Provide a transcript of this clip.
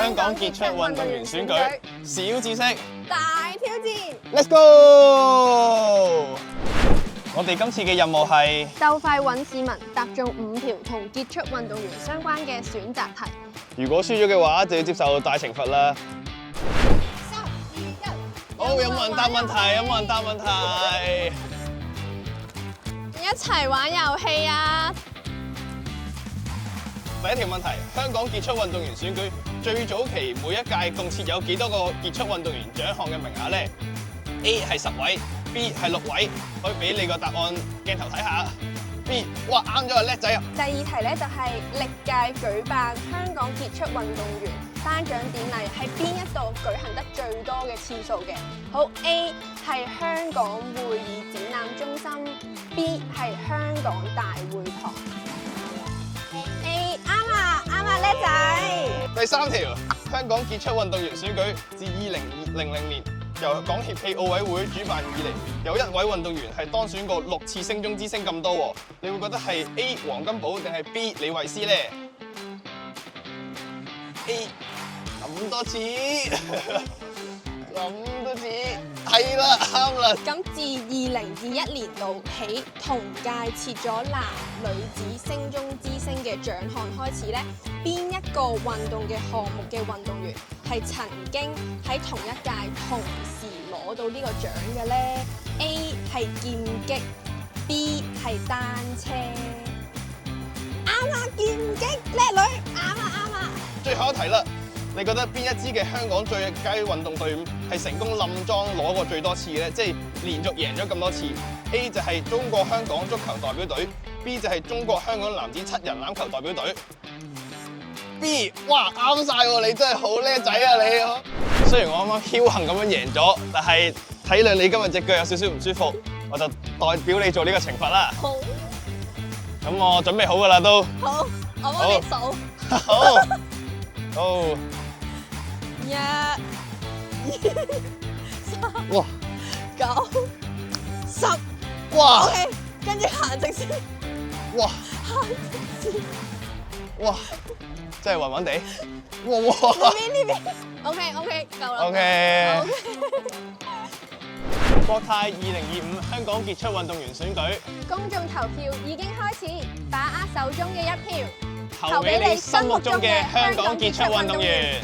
香港傑出運動員選舉，小知識，大挑戰 Let's go！ 我哋今次嘅任務係就快揾市民答中5條同傑出運動員相關嘅選擇題。如果輸咗嘅話，就要接受大懲罰啦。3、2、1，好，有冇人答問題？有冇人答問題？一齊玩遊戲啊！第一條問題，香港傑出運動員選舉最早期每一屆共設有幾多個傑出運動員獎項嘅名額呢？ A 係10位 ，B 係6位，可以俾你個答案鏡頭睇下。B， 哇啱咗啊，叻仔啊！第二題咧就係歷屆舉辦香港傑出運動員頒獎典禮喺邊一度舉行得最多嘅次數嘅？好 ，A 係香港會議展覽中心 ，B 係香港大會堂。A 啱啊，叻仔！第三條，香港傑出運動員選舉自2000年由港協暨奧委會主辦以嚟，有1位運動員係當選過6次星中之星咁多喎，你會覺得係 A 黃金寶定係 B 李慧詩咧？A 咁多次，咁多次，係啦，啱啦。咁自2021年度起，同屆設咗男女子星中之星嘅獎項開始咧，邊一個運動嘅項目嘅運動員係曾經喺同一屆同時攞到呢個獎嘅咧 ？A 係劍擊 ，B 係單車。啱啊，劍擊叻女，啱啊！最後一題啦，你覺得邊一支嘅香港最佳運動隊伍係成功冧莊攞過最多次嘅咧？即係連續贏咗咁多次。A 就係中國香港足球代表隊 ，B 就係中國香港男子7人欖球代表隊。B， 哇啱晒喎！你真係好叻仔啊你！雖然我啱啱僥倖咁樣贏咗，但係體諒你今日隻腳有少少唔舒服，我就代表你做呢個懲罰啦。好，咁我準備好㗎啦都。好，我幫你數。好。好。1、2、3、哇！ 9、10。哇 OK， 跟住行直線。哇！行直線。哇！真係暈暈地。哇！呢邊。OK， 夠啦。OK。國泰2025香港傑出運動員選舉，公眾投票已經開始，把握手中嘅1票，投俾你心目中嘅香港傑出運動員。